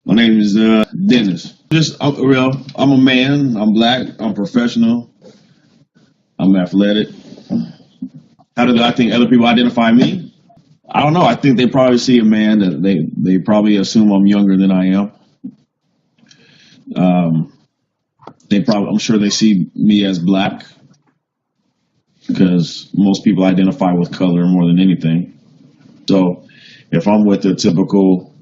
My name is Dennis. I'm a man. I'm black. I'm professional. I'm athletic. How do I think other people identify me? I don't know. I think they probably see a man that they probably assume I'm younger than I am. Um, I'm sure they see me as black because most people identify with color more than anything. So if I'm with a typical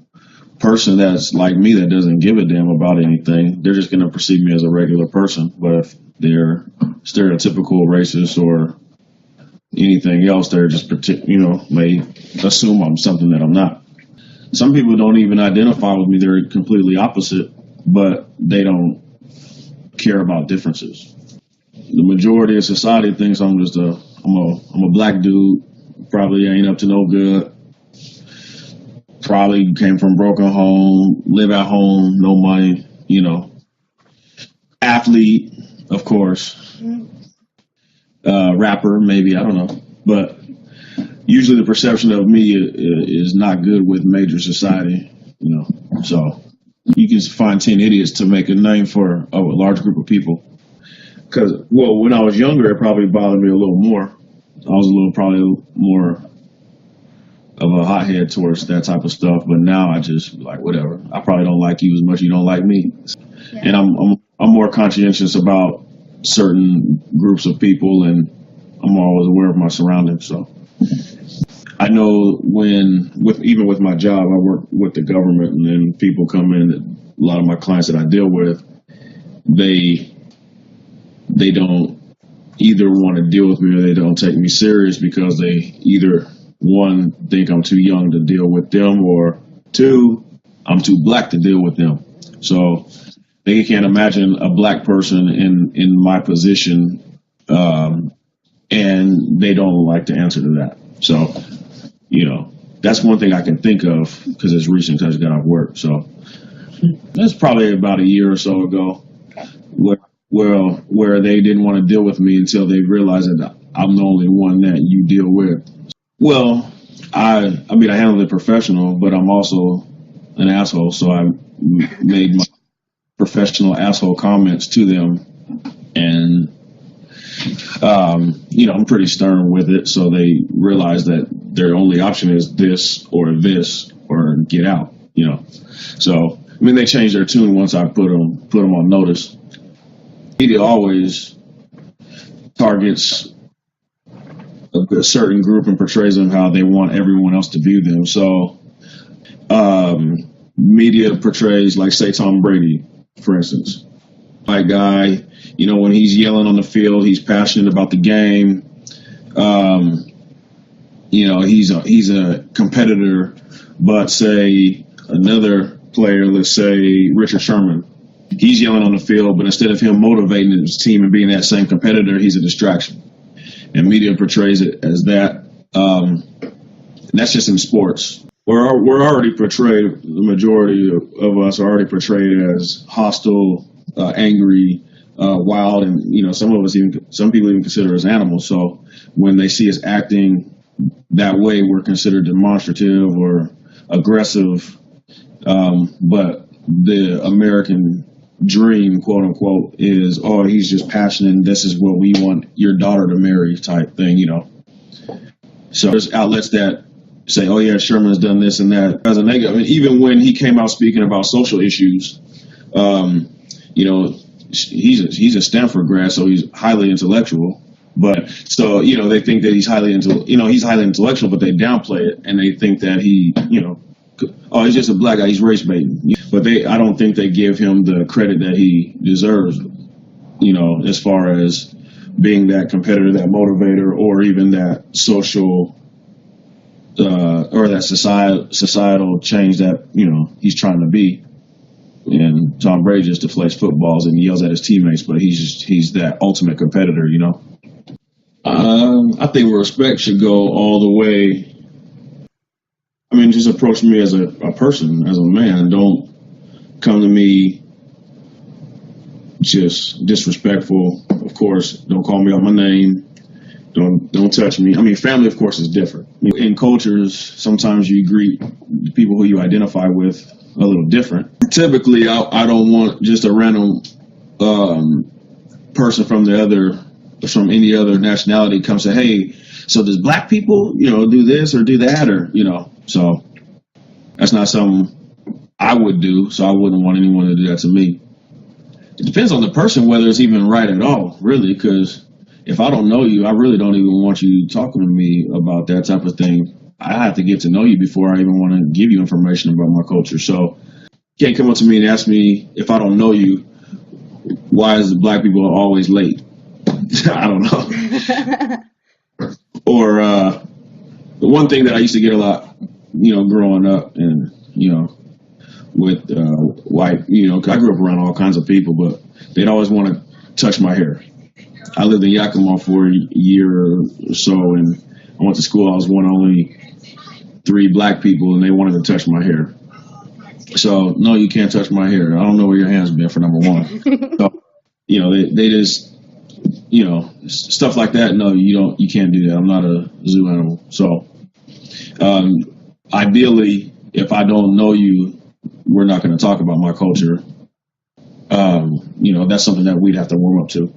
person that's like me that doesn't give a damn about anything, they're just going to perceive me as a regular person. But if they're stereotypical racist or anything else, they're just may assume I'm something that I'm not. Some people don't even identify with me; they're completely opposite, but they don't care about differences. The majority of society thinks I'm a black dude, probably ain't up to no good. Probably came from broken home, live at home, no money, athlete, of course, rapper, maybe, I don't know. But usually the perception of me is not good with major society, So you can find 10 idiots to make a name for a large group of people. Because, when I was younger, it probably bothered me a little more. I was probably more of a hothead towards that type of stuff, but now I just like whatever. I probably don't like you as much as you don't like me, and I'm more conscientious about certain groups of people, and I'm always aware of my surroundings. So I know even with my job, I work with the government, and then people come in. A lot of my clients that I deal with, they don't either want to deal with me or they don't take me serious because they either one, think I'm too young to deal with them, or two, I'm too black to deal with them. So they can't imagine a black person in my position, and they don't like to answer to that. So, that's one thing I can think of because it's recent because I just got off work. So that's probably about a year or so ago where they didn't want to deal with me until they realized that I'm the only one that you deal with. Well, I handle it professional, but I'm also an asshole, so I made my professional asshole comments to them, and I'm pretty stern with it, so they realize that their only option is this or get out, So they changed their tune once I put them on notice. Media always targets a certain group and portrays them how they want everyone else to view them. So media portrays, like, say, Tom Brady, for instance. White guy, when he's yelling on the field, he's passionate about the game. He's a competitor, but say another player, let's say Richard Sherman, he's yelling on the field, but instead of him motivating his team and being that same competitor, he's a distraction. And media portrays it as that. And that's just in sports. We're already portrayed, the majority of us are already portrayed as hostile, angry, wild, and some people even consider us animals. So when they see us acting that way, we're considered demonstrative or aggressive. But the American dream, quote unquote, is, he's just passionate and this is what we want your daughter to marry type thing, So there's outlets that say, oh yeah, Sherman's done this and that as a negative. Even when he came out speaking about social issues, he's a Stanford grad, so he's highly intellectual. But so, they think that he's highly intellectual, but they downplay it and they think that he's just a black guy, he's race baiting. But I don't think they give him the credit that he deserves, as far as being that competitor, that motivator, or even that social or that societal change that, he's trying to be. And Tom Brady just deflates footballs and yells at his teammates, but he's that ultimate competitor, I think respect should go all the way. Just approach me as a person, as a man. Don't come to me just disrespectful. Of course, don't call me out my name. Don't touch me. Family, of course, is different. In cultures, sometimes you greet the people who you identify with a little different. Typically, I don't want just a random person from any other nationality come say, hey, so does black people, do this or do that, or so that's not something I would do. So I wouldn't want anyone to do that to me. It depends on the person whether it's even right at all, really, because if I don't know you, I really don't even want you talking to me about that type of thing. I have to get to know you before I even want to give you information about my culture. So you can't come up to me and ask me if I don't know you, why is the black people always late? I don't know. Or the one thing that I used to get a lot, growing up and, with white, 'cause I grew up around all kinds of people, but they'd always want to touch my hair. I lived in Yakima for a year or so, and I went to school. I was one of only 3 black people, and they wanted to touch my hair. So, no, you can't touch my hair. I don't know where your hands been, for number one. So, they just, stuff like that. No, you can't do that. I'm not a zoo animal. So, ideally, if I don't know you, we're not going to talk about my culture. That's something that we'd have to warm up to.